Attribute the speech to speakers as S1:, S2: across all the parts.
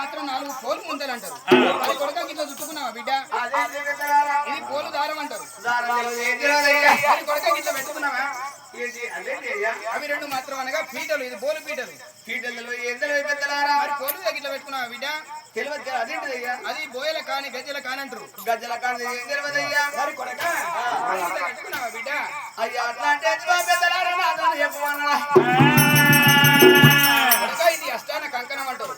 S1: మాత్రం 4 పోలు ముందలు అంటారు. అది కొడక ఇట్లా చుట్టుకున్నావా బిడ్డ? ఇది పోలు దారం అంటారు. అది కొడక ఇట్లా పెట్టుకున్నావా? అవి 2 మాత్రం అనగా పీటలు. ఇది పోలు పీటలు. పీటలు ఎందరో పెద్దలారా మరి పోలు ఇట్లా పెట్టుకున్నావా బిడ్డ? తెలియదు. అదేంటిదయ్యా? అది బోయల కాని గజ్జల కాని అంటారు. గజ్జల కాని ఏం తెలియదయ్యా? మరి కొడక పెట్టుకున్నావా బిడ్డ? అయ్యా అట్లా అంటే పెద్దలారా కొడక ఇది అష్టాన కంకణం అంటారు.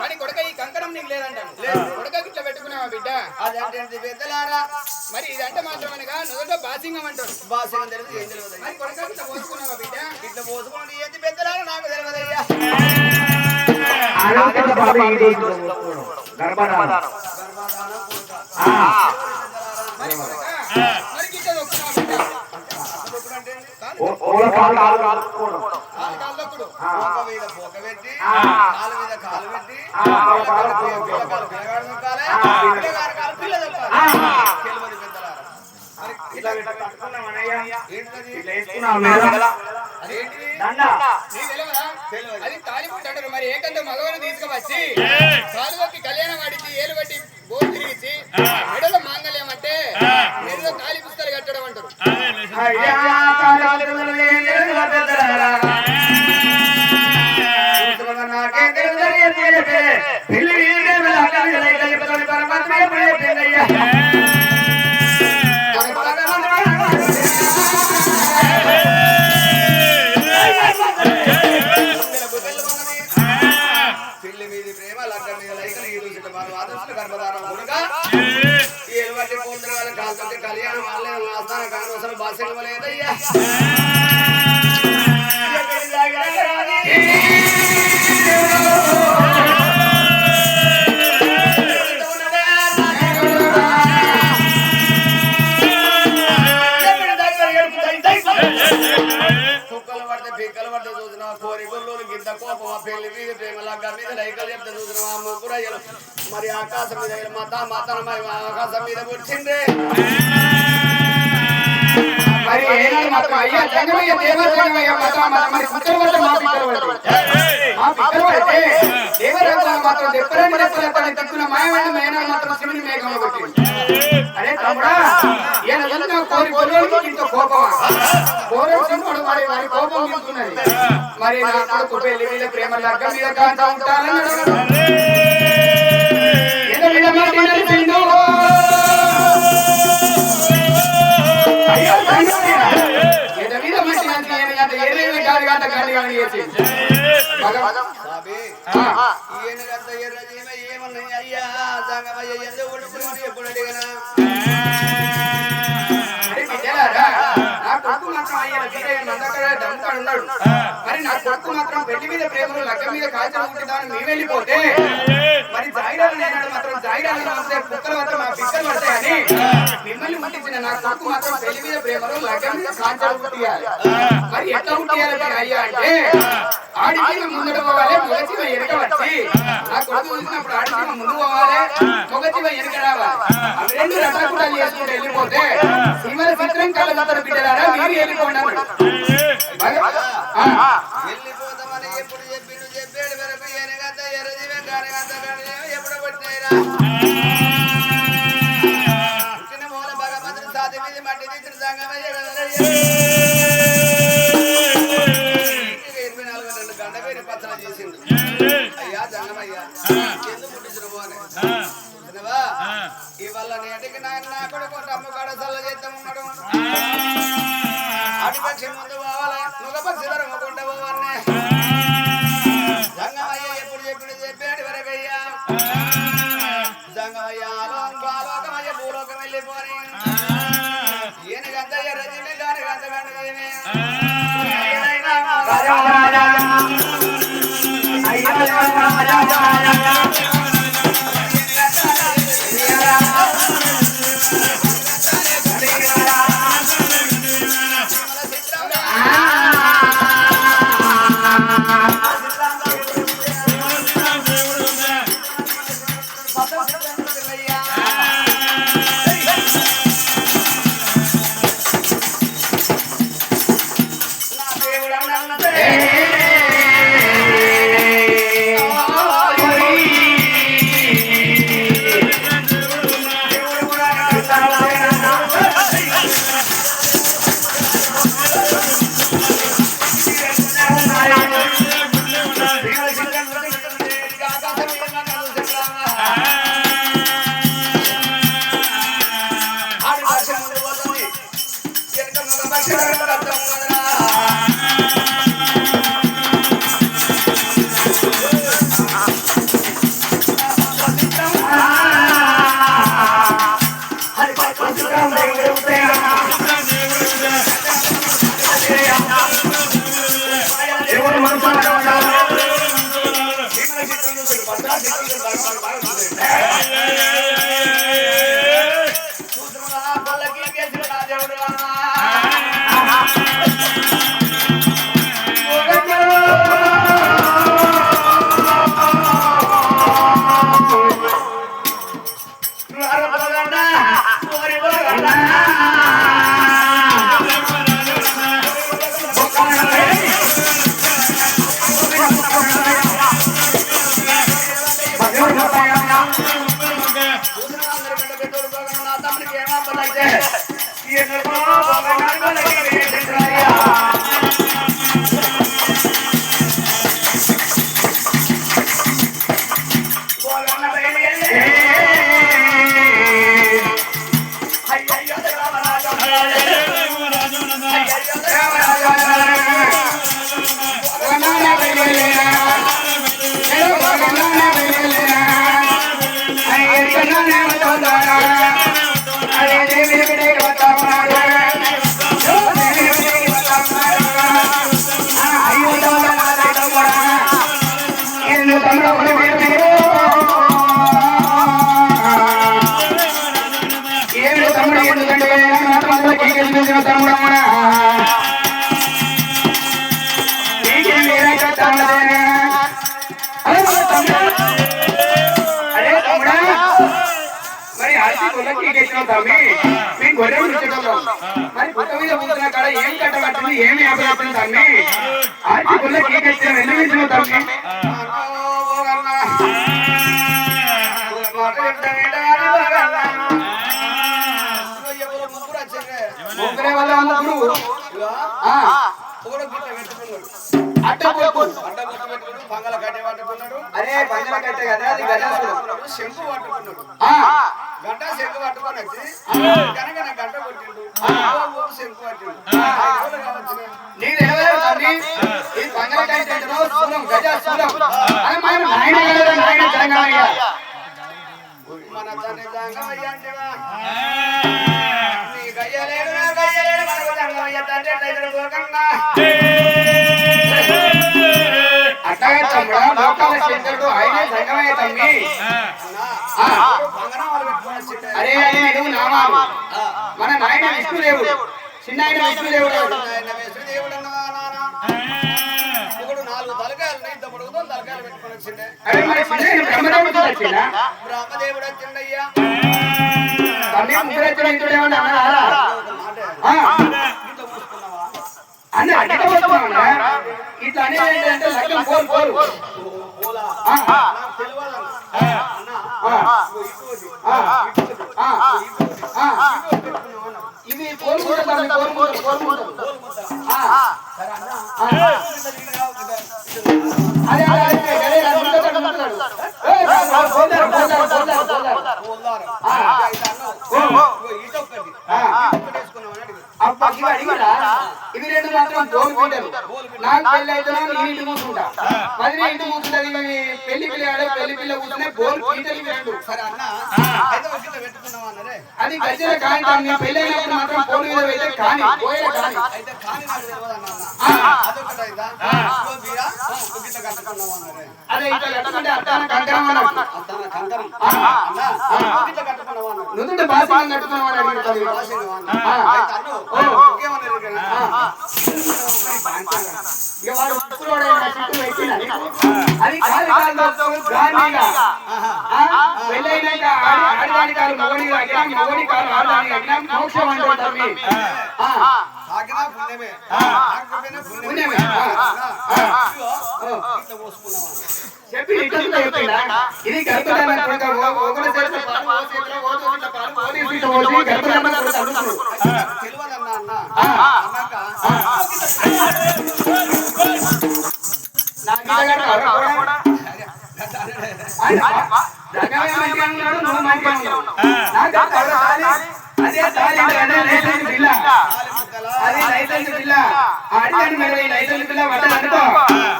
S1: కానీ కొడక ఈ కంకణం నీకు లేదంటాను. కొడక ఇట్లా పెట్టుకున్నావా బిడ్డ? అదంటే పెద్దలారా మరి ఇదంటే మాత్రమనగా నువ్వులో బాసింగం అంటారు. బాసింగం తెలియదు ఏం తెలియదు. మరి కొడక ఇట్లా పోసుకున్నావా బిడ్డ? ఇట్లా పోసుకుని ఏంటి పెద్దలారా నాకు తెలియదయ్యా. మరి గిట్ట దొక్కున్నావా బిడ్డ? అది తాలిబొట్టు అంటారు. మరి ఏకంత మగవాళ్ళు తీసుకువచ్చి కాలువకి కళ్యాణం ఆడిచి ఏలు బట్టి బోరు తిరిగిచ్చి మెడలో మాంగళ్యం అంటే మెడలో తాలి పుస్తకాలు కట్టడం అంటారు. కళ్యాణం వాళ్ళే ఆస్థాన కానీ అసలు బాసంగం లేదయ్యా. కుక్కలు పడితే పిక్కలు పడితే చూసినా కోరి గొల్లు గింత కోపం ఆ పెళ్లి మీద ప్రేమ లగ్గ మీద లైకలు చెప్తే చూసినా ఆ ముగ్గురయ్యలు మరి ఆకాశం మీద మతన ఆకాశం మీద వచ్చింది. మరి ఏనాడు మాత్రం అయ్యా జంగమయ్య దేవరాజమయ్య మరి పిక్కలు పడితే మా పిక్కలు పడతాయి. మా పిక్కలు పడితే దేవరాజు మాత్రం దెప్పరని దెప్పలెప్పని తిక్కున్న మాయవాడి మేనాడు మాత్రం శివుని మేఘంలో కొట్టింది. అరే తమ్ముడా ఈయన చదివిన కోరి గొల్లోడికి ఇంత కోపమా? కోరేడు వారి కోపం తీసుకున్నది. మరి నా కొడుకు పెళ్లి మీద ప్రేమ లగ్గ మీద కాంతా ఉంటారన్నాడు. మరి నా కొడుకు మాత్రం పెళ్లి మీద ప్రేమలు లగ్గ మీద కాల్చాలని మేము వెళ్ళిపోతే మరి జాయిరాలు నేనాడు మాత్రం జాయిరాలు వస్తే కుక్కలు వస్తే మా పిక్కలు పడతాయని మిమ్మల్ని ముట్టించిన నా కొడుకు మాత్రం పెళ్లి మీద ప్రేమలు లగ్గ మీద కాల్చాలు పుట్టియాలి. మరి ఎట్లా పుట్టియాలి అయ్యా అంటే ఆడికి ముందు పోవాలి మొగచివ వెనక వచ్చి నా కొడుకు చూసినప్పుడు ఆడికి ముందు పోవాలి మొగచివ వెనక రావాలి. అవి 2 రకరకాలు చేసుకుంటూ వెళ్ళిపోతే శివల చిత్రం కళ్ళ బిడ్డలారా మీరు వెళ్ళిపోండి అన్నాడు. వెళ్ళిపోతామని ఎప్పుడు చెప్పిండు చెప్పాడు వరకు ఎనగంత ఎర్రజీవే కానగంత ఎప్పుడు కొట్టినాయిరా పుట్టిన మూల భగవంతుడు సాధి మీద మట్టి తీసిన సంగమయ్య 24 గంట పేరు పచ్చల చేసిండు. అయ్యా జంగమయ్యా ఎందుకు పుట్టించరు పోనే ఇవాళ నేటికి నా కొడుకు అమ్మ కాడ చల్ల చేద్దాం ఉన్నాడు. ఆడిపక్షి ముందు పోవాలి నువ్వు పక్షి ధర మొక్కుంటే పోవాలనే జంగమయ్య ఎప్పుడు చెప్పాడు వరకయ్యా. జంగమయ్య ఆలోకమయ్య భూలోకం వెళ్ళిపోని ఈయనకంత ఎర్రజీవి దానికంత గంటమే మరి పుట్ట మీద కూర్చున్న కాడ ఏం కట్టబట్టింది ఏమి ఆపబట్టింది తమ్మి ఆర్చి పుల్ల కీకెచ్చిన వెన్ను తమ్మి ముగ్గురే వల్ల ముగ్గురు అరే పంగల కట్టే కదా అది గజాసుడు శంకు పట్టుకున్నాడు గంట శంకు పట్టుకొని వచ్చి కనుక నా గంట కొట్టిండు శంకు పట్టిండు నేను ఎవరు ఈ పంగల కట్టే గజాసుడు నాయన తెలంగాణ మన తన జంగమయ్య అంటేవా నీ గయ్యలేడు మనకు జంగమయ్య తండ్రి పోకన్నా అట్లాగే తమ్ముడా లోకాల శంకరుడు ఆయనే సంగమయ్య తమ్మి అరే నువ్వు నామాలు మన నాయన విష్ణుదేవుడు చిన్న ఆయన విష్ణుదేవుడు ఒకడు 4 తలకాయలు ఇంత పొడుగుతో తలకాయలు పెట్టుకొని వచ్చిండే అరే మరి బ్రహ్మదేవుడు వచ్చిందా బ్రహ్మదేవుడు వచ్చిండయ్యా తమ్మి ముగ్గురు వచ్చిన ఇంతుడేమన్నా అన్న అడ్డ వస్తున్నామన్నా ఇట్లా అనేది ఏంటంటే లగ్గం పోరు ఇవి ఇవి రెండు మాత్రం తోలుకుంటారు నాకు పెళ్లి అయితే నేను ఇంటి కూర్చుంటా మరి ఇంటి కూర్చుంటది పెళ్లి పిల్ల కూర్చునే బోల్ పీటలు రెండు సరే అన్న అది గజ్జల కాని పెళ్లి అయినప్పుడు మాత్రం పోలు మీద అయితే కానీ పోయే కానీ అదే ఇట్లా కట్టుకుంటే అర్థాన కంకరం నుదుంటే బాసంగా కట్టుకున్నామని అది పెళ్ళైనాక ఆడదాని కాలు మగని మగని కాలు ఆడదాని అగ్నా మోక్షం అంటారు చెప్పి ఇది అది లైసెన్స్ బిల్ల అడిగాను మరి లైసెన్స్ బిల్ల పడ్డదనుకో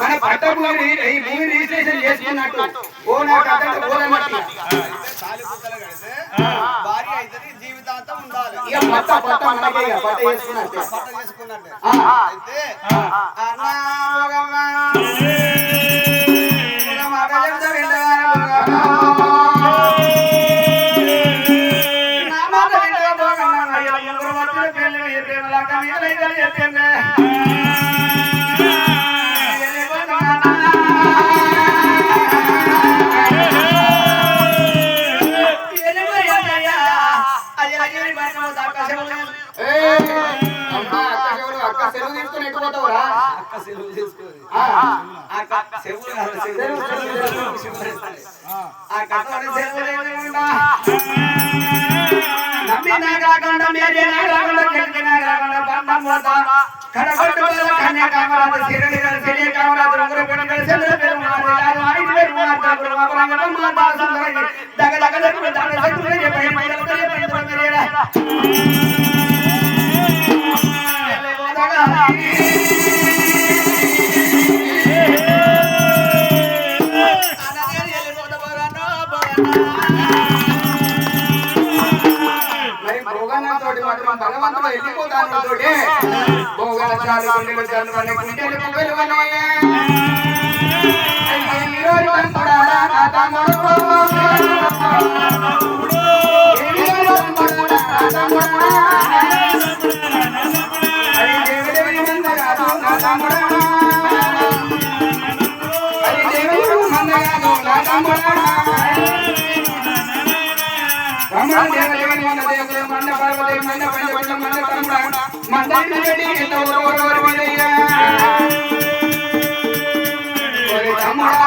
S1: మన పట్ట భూమి ఈ భూమి రిజిస్ట్రేషన్ చేసుకున్నట్టు ఓ నాకు అక్కడ ఓదన్నట్టు భార్య అయితే జీవితాంతం ఉండాలి ఇక పట్ట మనకే ఇక పట్ట చేసుకున్నట్టే అయితే అన్న మాట చెప్తా ఆ కథను చెవులేకుండా నమ్మి నాగరాకుండా మేరే నాగరాకుండా కెల్కి నాగరాకుండా బంధం పోతా కడగొట్టు కన్యా కామరాజు సిరిని సిరి కామరాజు రంగుల పెనుగల చంద్ర పెరుమారు యారు ఐదు పెరుమారు తాపురు మాపరంగ మాతా సుందరి దగ దగ దగ దాన సకులే పై పై దగ పై పై మేరేరా భగవంతుడు వెళ్ళిపోతాను తోటి భోగన చాలు గుండెలు చల్లువని గుండెలు పువ్వులువని ఈరోజు తంపుడా నా తమ్ముడు ఈరోజు తంపుడా నా తమ్ముడు అది దేవుడి మందగాదు నా తమ్ముడు అది దేవుడి మందగాదు నా తమ్ముడు రమణ దేవదేవని మన దేవుడు మన పర్వదేవి మన పంచ మన తమ్ముడా మందడి రెడ్డి ఎంత ఓరవర విదయ్య ఓరే తమ్ముడా